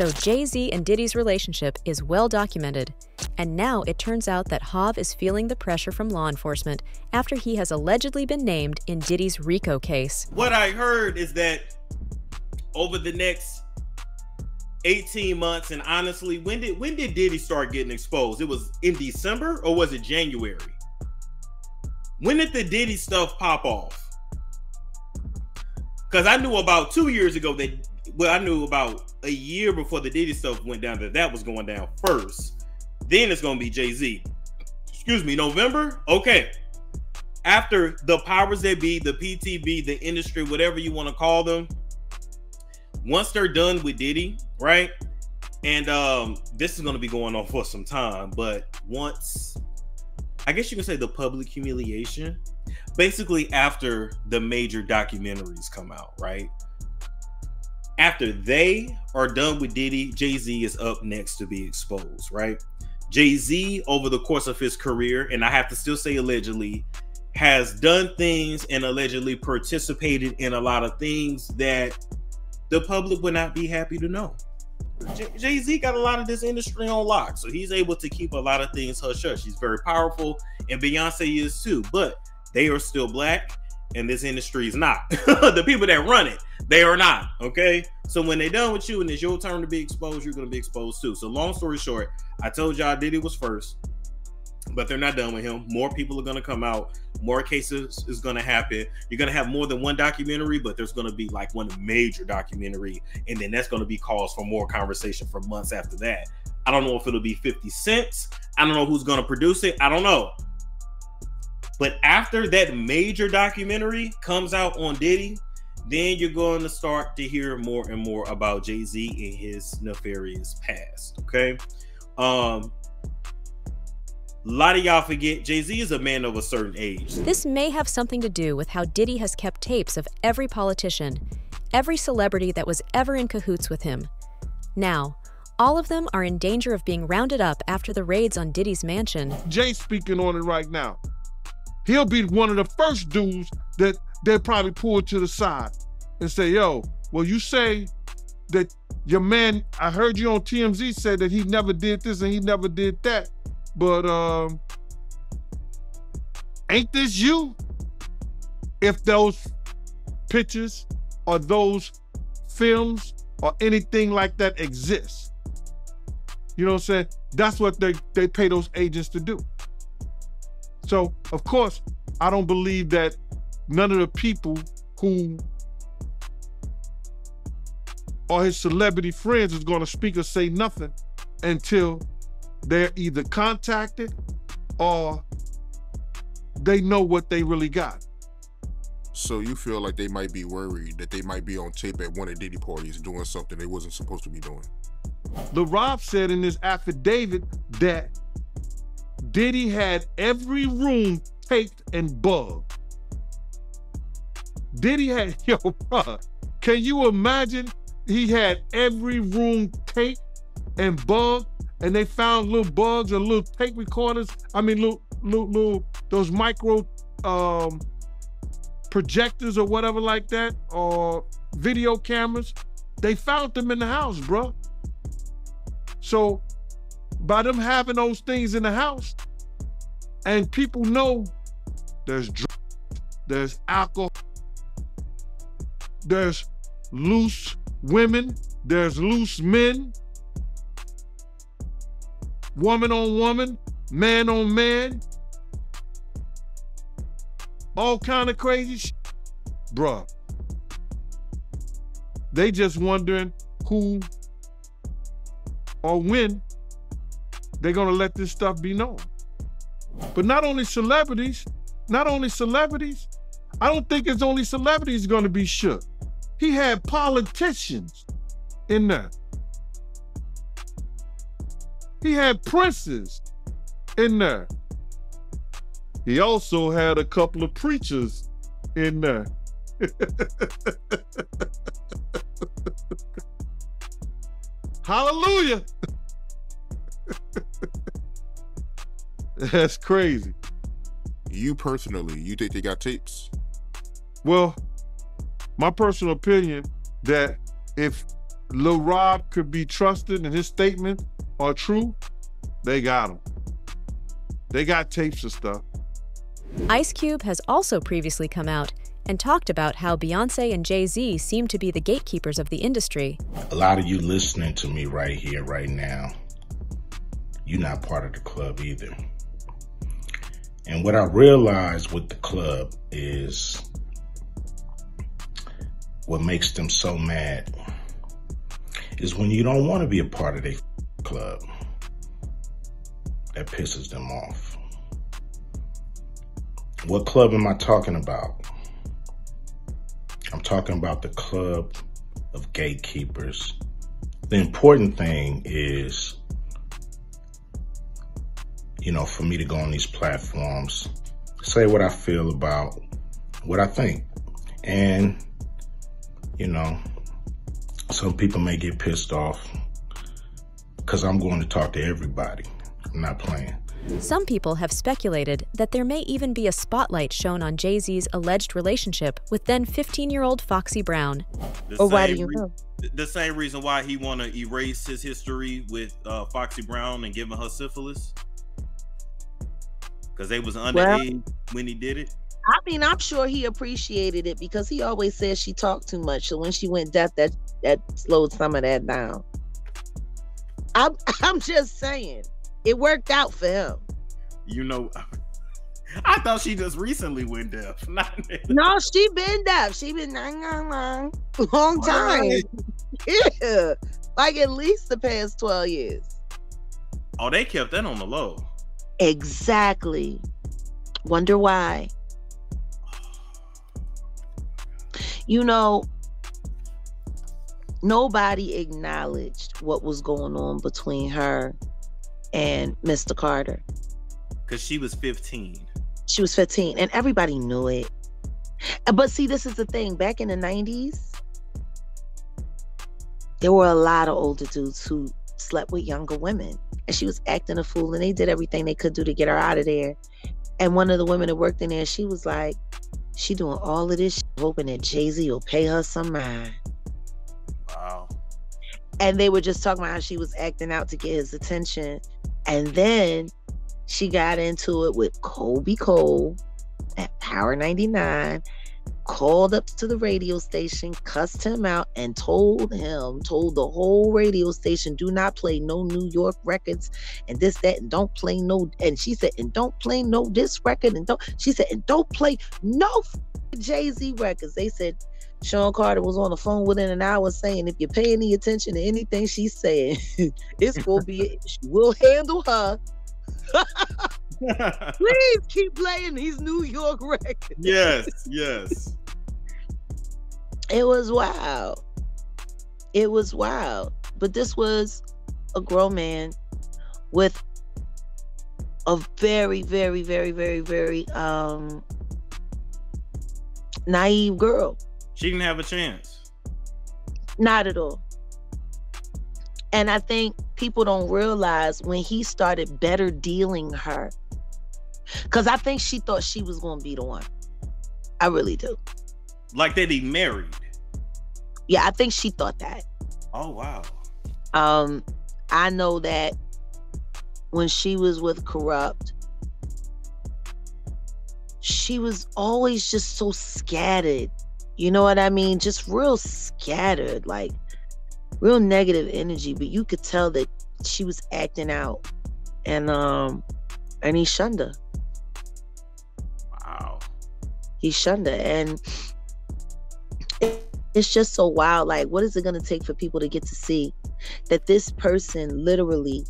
So Jay-Z and Diddy's relationship is well documented, and now it turns out that Hav is feeling the pressure from law enforcement after he has allegedly been named in Diddy's RICO case. What I heard is that over the next 18 months, and honestly, when did Diddy start getting exposed? It was in December or was it January? When did the Diddy stuff pop off? Because I knew about 2 years ago that, well, I knew about a year before the Diddy stuff went down that was going down first. Then it's going to be Jay-Z. Excuse me, November? Okay. After the powers that be, the PTB, the industry, whatever you want to call them, once they're done with Diddy, right? And this is going to be going on for some time, but once, I guess you can say the public humiliation, basically after the major documentaries come out, right? After they are done with Diddy, Jay-Z is up next to be exposed, right? Jay-Z, over the course of his career, and I have to still say allegedly, has done things and allegedly participated in a lot of things that the public would not be happy to know. Jay-Z got a lot of this industry on lock, so he's able to keep a lot of things hush-hush. He's very powerful, and Beyonce is too, but they are still black, and this industry is not. The people that run it, they are not, okay? So when they're done with you and it's your turn to be exposed, you're going to be exposed too. So long story short, I told y'all Diddy was first, but they're not done with him. More people are going to come out. More cases is going to happen. You're going to have more than one documentary, but there's going to be like one major documentary, and then that's going to be cause for more conversation for months after that. I don't know if it'll be 50 cents. I don't know who's going to produce it. I don't know. But after that major documentary comes out on Diddy, then you're going to start to hear more and more about Jay-Z and his nefarious past, okay? A lot of y'all forget Jay-Z is a man of a certain age. This may have something to do with how Diddy has kept tapes of every politician, every celebrity that was ever in cahoots with him. Now, all of them are in danger of being rounded up after the raids on Diddy's mansion. Jay's speaking on it right now. He'll be one of the first dudes that they'll probably pull to the side and say, yo, well, you say that your man, I heard you on TMZ say that he never did this and he never did that. But ain't this you? If those pictures or those films or anything like that exists. You know what I'm saying? That's what they pay those agents to do. So, of course, I don't believe that none of the people who are his celebrity friends is going to speak or say nothing until they're either contacted or they know what they really got. So you feel like they might be worried that they might be on tape at one of Diddy parties doing something they wasn't supposed to be doing? LaRob said in his affidavit that Diddy had every room taped and bugged. Diddy had, yo, bro, can you imagine he had every room taped and bugged, and they found little bugs or little tape recorders, I mean, little those micro projectors or whatever like that, or video cameras. They found them in the house, bro. So by them having those things in the house, and people know there's drugs, there's alcohol, there's loose women, there's loose men, woman on woman, man on man, all kind of crazy shit. Bruh, they just wondering who or when they're gonna let this stuff be known. But not only celebrities, I don't think it's only celebrities gonna be shook. He had politicians in there. He had princes in there. He also had a couple of preachers in there. Hallelujah. That's crazy. You personally, you think they got tapes? Well, my personal opinion that if Lil Rob could be trusted and his statements are true, they got him. They got tapes of stuff. Ice Cube has also previously come out and talked about how Beyonce and Jay-Z seem to be the gatekeepers of the industry. A lot of you listening to me right here, right now, you're not part of the club either. And what I realized with the club is what makes them so mad is when you don't want to be a part of their club. That pisses them off. What club am I talking about? I'm talking about the club of gatekeepers. The important thing is, you know, for me to go on these platforms, say what I feel about what I think. And, you know, some people may get pissed off because I'm going to talk to everybody. I'm not playing. Some people have speculated that there may even be a spotlight shown on Jay-Z's alleged relationship with then 15-year-old Foxy Brown. Why do you know? The same reason why he want to erase his history with Foxy Brown and giving her syphilis. Because they was underage when he did it. I mean, I'm sure he appreciated it because he always says she talked too much. So when she went deaf, that slowed some of that down. I'm just saying. It worked out for him. You know, I thought she just recently went deaf. No, she been deaf. She been long time. Yeah, like at least the past 12 years. Oh, they kept that on the low. Exactly. Wonder why. You know, nobody acknowledged what was going on between her and Mr. Carter. Because she was 15. She was 15, and everybody knew it. But see, this is the thing. Back in the 90s, there were a lot of older dudes who slept with younger women. And she was acting a fool, and they did everything they could do to get her out of there. And one of the women that worked in there, she was like, she doing all of this, hoping that Jay-Z will pay her some mind. Wow. And they were just talking about how she was acting out to get his attention. And then she got into it with Kobe Cole at Power 99, called up to the radio station, cussed him out, and told the whole radio station, do not play no New York records and this, that, and don't play no, and she said, and don't play no this record, and she said, and don't play no Jay-Z records. They said, Sean Carter was on the phone within an hour saying, if you pay any attention to anything she's saying, it's going to be, we'll handle her. Please keep playing these New York records. Yes, yes. It was wild. It was wild. But this was a grown man with a very, very, very, very, very naive girl. She didn't have a chance. Not at all. And I think people don't realize when he started better dealing her. Because I think she thought she was going to be the one. I really do. Like that he married. Yeah, I think she thought that. Oh, wow. I know that when she was with Corrupt, she was always just so scattered. You know what I mean? Just real scattered, like real negative energy. But you could tell that she was acting out, and he shunned her. Wow. He shunned her, and it's just so wild. Like, what is it going to take for people to get to see that this person literally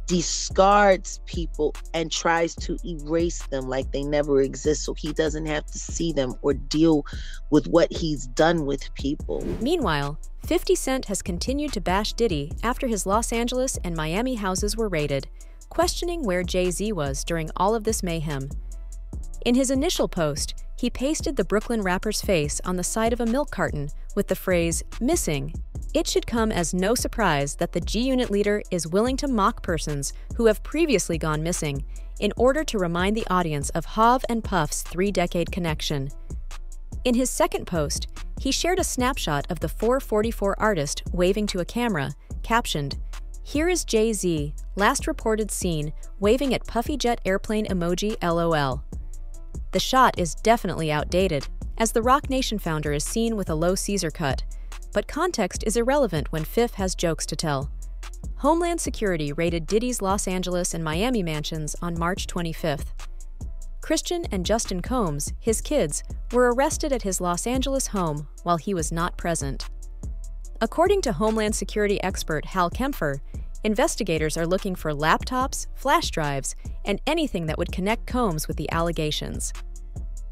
discards people and tries to erase them like they never exist, so he doesn't have to see them or deal with what he's done with people. Meanwhile, 50 Cent has continued to bash Diddy after his Los Angeles and Miami houses were raided, questioning where Jay-Z was during all of this mayhem. In his initial post, he pasted the Brooklyn rapper's face on the side of a milk carton with the phrase, "missing." It should come as no surprise that the G-Unit leader is willing to mock persons who have previously gone missing in order to remind the audience of Hov and Puff's 3-decade connection. In his second post, he shared a snapshot of the 444 artist waving to a camera, captioned, "Here is Jay-Z, last reported seen, waving at puffy jet airplane emoji LOL." The shot is definitely outdated, as the Roc Nation founder is seen with a low Caesar cut, but context is irrelevant when Fifth has jokes to tell. Homeland Security raided Diddy's Los Angeles and Miami mansions on March 25th. Christian and Justin Combs, his kids, were arrested at his Los Angeles home while he was not present. According to Homeland Security expert Hal Kempfer, investigators are looking for laptops, flash drives, and anything that would connect Combs with the allegations.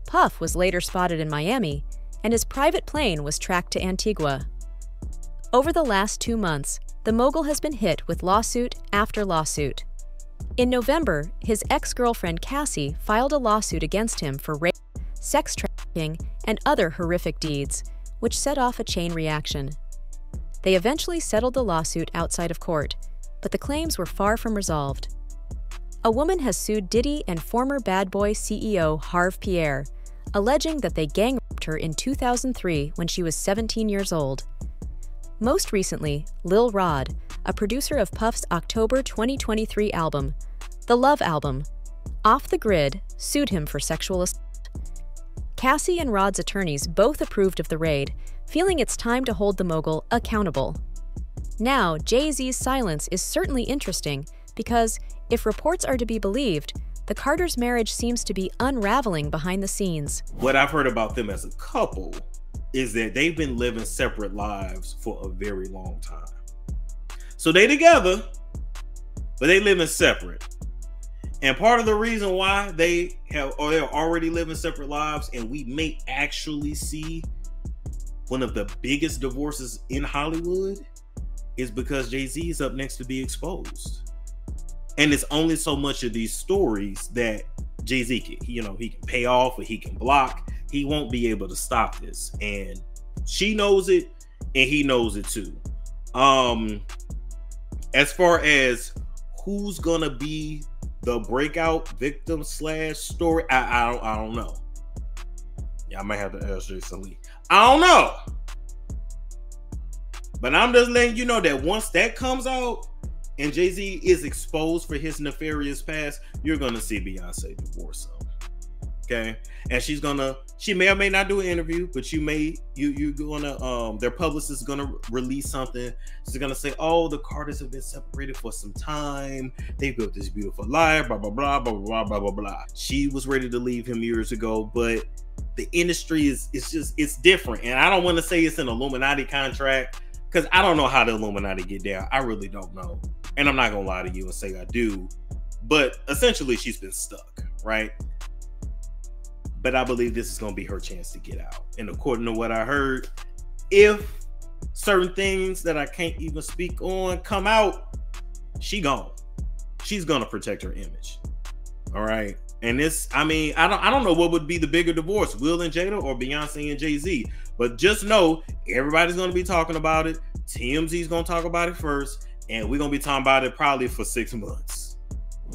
Puff was later spotted in Miami, and his private plane was tracked to Antigua. Over the last 2 months, the mogul has been hit with lawsuit after lawsuit. In November, his ex-girlfriend Cassie filed a lawsuit against him for rape, sex trafficking, and other horrific deeds, which set off a chain reaction. They eventually settled the lawsuit outside of court, but the claims were far from resolved. A woman has sued Diddy and former Bad Boy CEO Harve Pierre, alleging that they gang raped her in 2003 when she was 17 years old. Most recently, Lil Rod, a producer of Puff's October 2023 album, The Love Album, Off the Grid, sued him for sexual assault. Cassie and Rod's attorneys both approved of the raid, feeling it's time to hold the mogul accountable. Now, Jay-Z's silence is certainly interesting because, if reports are to be believed, the Carters' marriage seems to be unraveling behind the scenes. What I've heard about them as a couple is that they've been living separate lives for a very long time. So they together, but they living separate. And part of the reason why they're already living separate lives, and we may actually see one of the biggest divorces in Hollywood, is because Jay-Z is up next to be exposed. And it's only so much of these stories that Jay-Z can, he can pay off or he can block. He won't be able to stop this. And she knows it, and he knows it too. As far as who's gonna be the breakout victim / story, I don't know. Yeah, I might have to ask Jason Lee. I don't know. But I'm just letting you know that once that comes out and Jay-Z is exposed for his nefarious past, you're gonna see Beyonce divorce him. Okay, and she may or may not do an interview, but you're gonna their publicist is gonna release something. She's gonna say, "Oh, the Carters have been separated for some time. They built this beautiful life, blah blah blah blah blah blah blah blah." She was ready to leave him years ago, but the industry it's different, and I don't want to say it's an Illuminati contract because I don't know how the Illuminati get down. I really don't know, and I'm not gonna lie to you and say I do, but essentially she's been stuck, right? But I believe this is going to be her chance to get out. And according to what I heard, if certain things that I can't even speak on come out, she gone. She's going to protect her image. All right. And this, I don't know what would be the bigger divorce, Will and Jada or Beyonce and Jay-Z. But just know everybody's going to be talking about it. TMZ's going to talk about it first. And we're going to be talking about it probably for 6 months.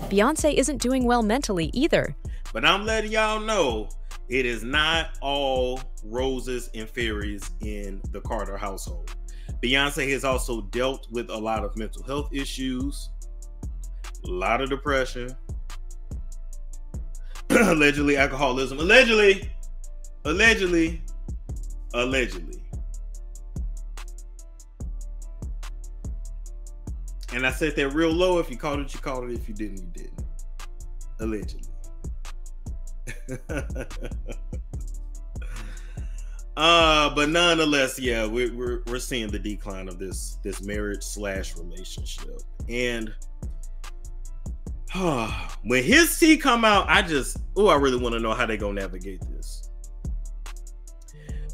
Beyonce isn't doing well mentally either. But I'm letting y'all know it is not all roses and fairies in the Carter household. Beyonce has also dealt with a lot of mental health issues, a lot of depression, allegedly alcoholism, allegedly. And I said that real low. If you caught it, you caught it. If you didn't, you didn't. Allegedly. But nonetheless, yeah, we're seeing the decline of this marriage / relationship. And when his tea come out, I really want to know how they gonna navigate this.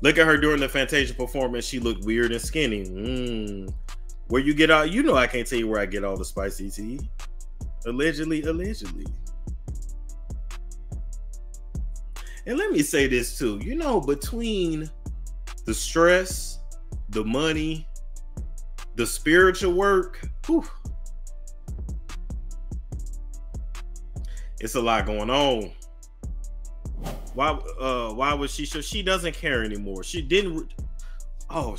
Look at her during the Fantasia performance. She looked weird and skinny. Where you get all, I can't tell you where I get all the spicy tea. Allegedly. And let me say this too, between the stress, the money, the spiritual work, it's a lot going on. Why was she? She doesn't care anymore. She didn't. Oh,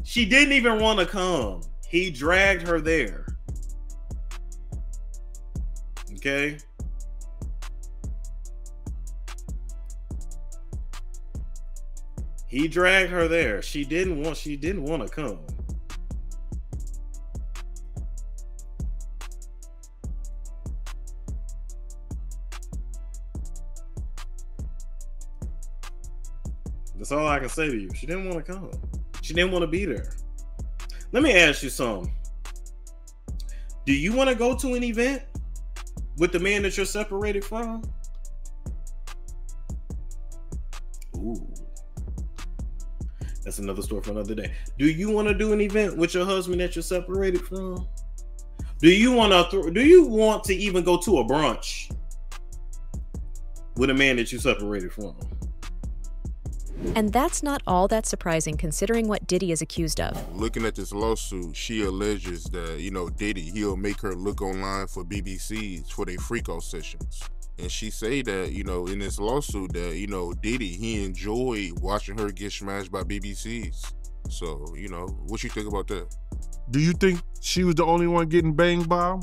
she didn't even want to come. He dragged her there. Okay. He dragged her there. She didn't want to come. That's all I can say to you. She didn't want to come. She didn't want to be there. Let me ask you something. Do you want to go to an event with the man that you're separated from? Ooh. That's another story for another day. Do you want to do an event with your husband that you're separated from? Do you want to even go to a brunch with a man that you separated from? And that's not all that surprising considering what Diddy is accused of. Looking at this lawsuit, she alleges that, Diddy, he'll make her look online for BBCs for their freak-off sessions. And she say that, in this lawsuit that, Diddy, he enjoyed watching her get smashed by BBCs. So, what you think about that? Do you think she was the only one getting banged by him?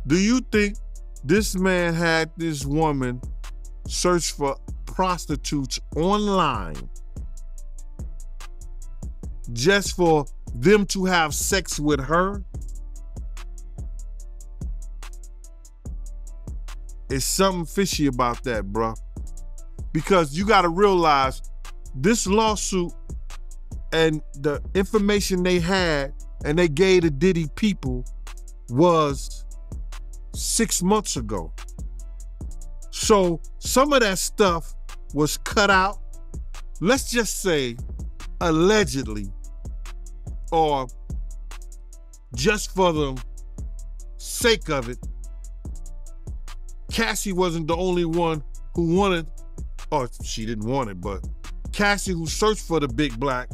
Do you think this man had this woman search for prostitutes online just for them to have sex with her? It's something fishy about that, bruh. Because you gotta realize this lawsuit and the information they had and they gave the Diddy people was 6 months ago. So some of that stuff was cut out, let's just say allegedly, or just for the sake of it. Cassie wasn't the only one who wanted, or she didn't want it, but Cassie, who searched for the big black,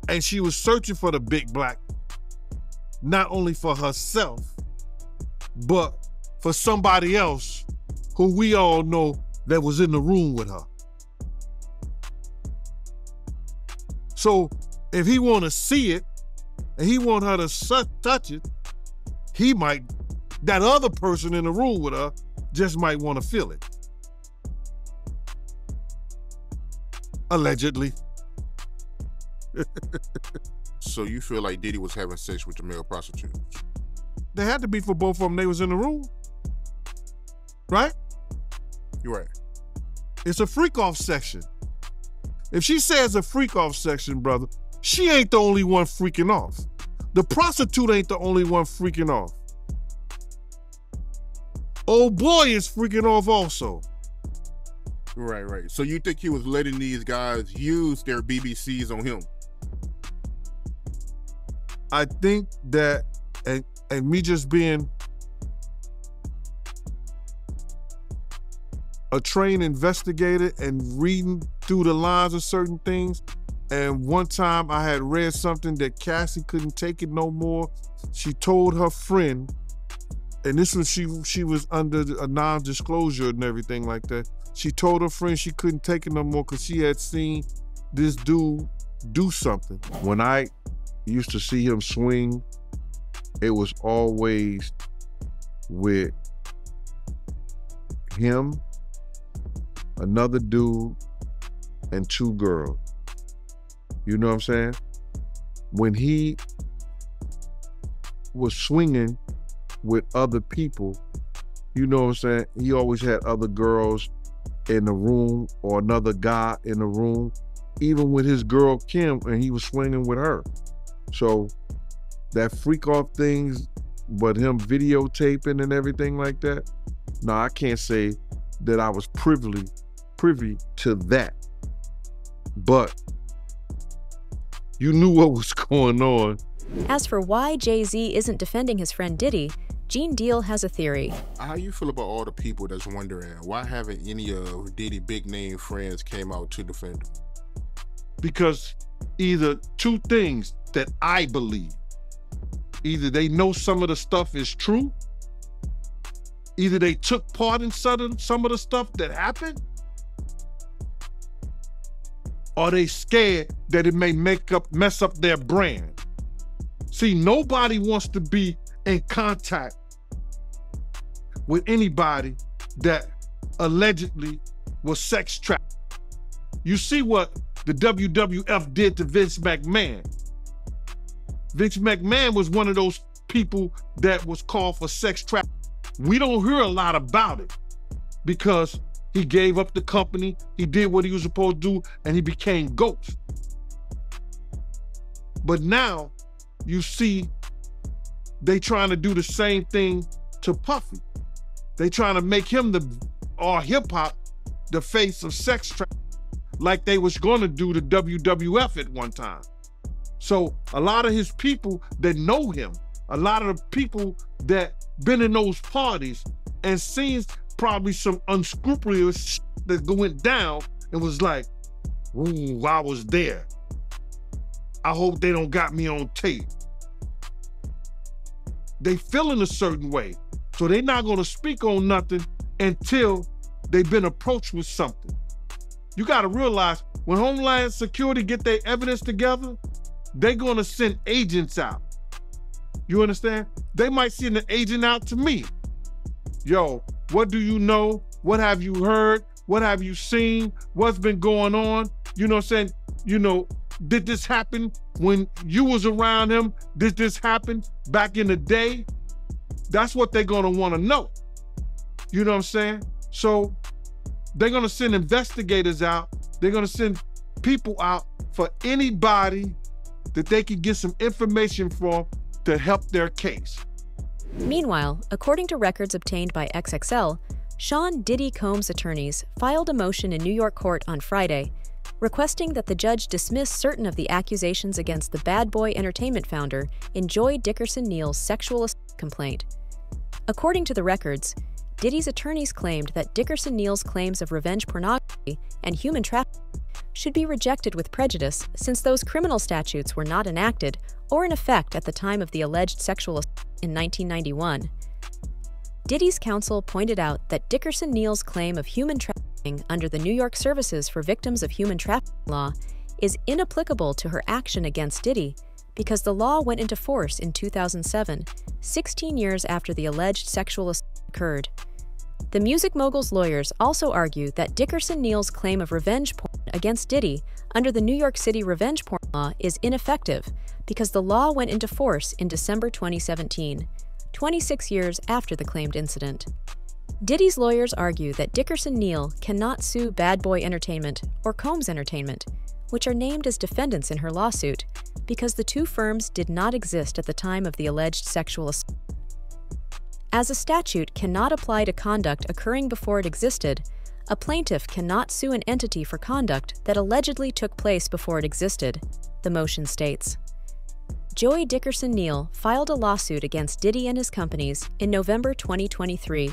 and she was searching for the big black not only for herself, but for somebody else who we all know that was in the room with her. So if he want to see it and he want her to touch it, he might, that other person in the room with her just might want to feel it. Allegedly. So you feel like Diddy was having sex with the male prostitutes? They had to be for both of them. They was in the room. Right? You're right. It's a freak-off section. If she says a freak-off section, brother, she ain't the only one freaking off. The prostitute ain't the only one freaking off. Old boy is freaking off also. Right. So you think he was letting these guys use their BBCs on him? I think that, and me just being a trained investigator and reading through the lines of certain things, and one time I had read something that Cassie couldn't take it no more. She told her friend, and this was she was under a non-disclosure and everything like that. She told her friend she couldn't take it no more because she had seen this dude do something. When I used to see him swing, it was always with him, another dude, and 2 girls. You know what I'm saying? When he was swinging with other people, you know what I'm saying? He always had other girls in the room or another guy in the room, even with his girl Kim, and he was swinging with her. So that freak off things, but him videotaping and everything like that, no, I can't say that I was privy to that. But you knew what was going on. As for why Jay-Z isn't defending his friend Diddy, Gene Deal has a theory. How you feel about all the people that's wondering why haven't any of Diddy big name friends came out to defend him? Because either 2 things that I believe. Either they know some of the stuff is true, either they took part in some of the stuff that happened, or they scared that it may mess up their brand. See, nobody wants to be in contact with anybody that allegedly was sex trafficked. You see what the WWF did to Vince McMahon. Vince McMahon was one of those people that was called for sex trafficking. We don't hear a lot about it because he gave up the company, he did what he was supposed to do, and he became Ghost. But now you see they trying to do the same thing to Puffy. They trying to make him or hip hop the face of sex trafficking, like they was gonna do to WWF at one time. So a lot of his people that know him, a lot of the people that been in those parties and seen probably some unscrupulous shit that went down and was like, ooh, I was there. I hope they don't got me on tape. They feeling a certain way. So they not gonna speak on nothing until they've been approached with something. You gotta realize when Homeland Security get their evidence together, they're gonna send agents out. You understand? They might send an agent out to me. Yo, what do you know? What have you heard? What have you seen? What's been going on? You know what I'm saying? You know, did this happen when you was around him? Did this happen back in the day? That's what they're gonna wanna know. You know what I'm saying? So they're gonna send investigators out. They're gonna send people out for anybody that they can get some information from to help their case. Meanwhile, according to records obtained by XXL, Sean Diddy Combs' attorneys filed a motion in New York court on Friday, requesting that the judge dismiss certain of the accusations against the Bad Boy Entertainment founder in Joy Dickerson Neal's sexual assault complaint. According to the records, Diddy's attorneys claimed that Dickerson Neal's claims of revenge pornography and human trafficking should be rejected with prejudice since those criminal statutes were not enacted or in effect at the time of the alleged sexual assault in 1991. Diddy's counsel pointed out that Dickerson Neal's claim of human trafficking under the New York Services for Victims of Human Trafficking law is inapplicable to her action against Diddy because the law went into force in 2007, 16 years after the alleged sexual assault occurred. The music mogul's lawyers also argue that Dickerson Neal's claim of revenge porn against Diddy under the New York City revenge porn law is ineffective because the law went into force in December 2017, 26 years after the claimed incident. Diddy's lawyers argue that Dickerson Neal cannot sue Bad Boy Entertainment or Combs Entertainment, which are named as defendants in her lawsuit, because the two firms did not exist at the time of the alleged sexual assault. As a statute cannot apply to conduct occurring before it existed, a plaintiff cannot sue an entity for conduct that allegedly took place before it existed, the motion states. Joy Dickerson Neal filed a lawsuit against Diddy and his companies in November 2023,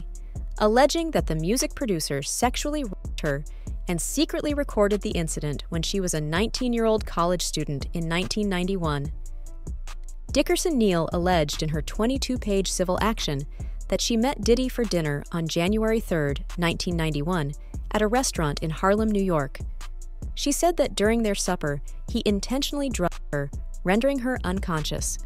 alleging that the music producer sexually raped her and secretly recorded the incident when she was a 19-year-old college student in 1991. Dickerson Neal alleged in her 22-page civil action that she met Diddy for dinner on January 3, 1991, at a restaurant in Harlem, New York. She said that during their supper, he intentionally drugged her, rendering her unconscious.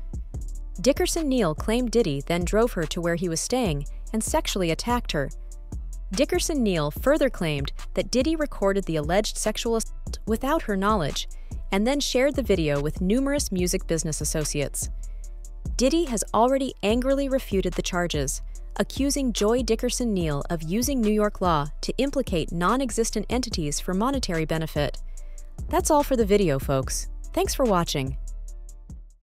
Dickerson Neal claimed Diddy then drove her to where he was staying and sexually attacked her. Dickerson Neal further claimed that Diddy recorded the alleged sexual assault without her knowledge and then shared the video with numerous music business associates. Diddy has already angrily refuted the charges, accusing Joy Dickerson Neal of using New York law to implicate non-existent entities for monetary benefit. That's all for the video, folks. Thanks for watching.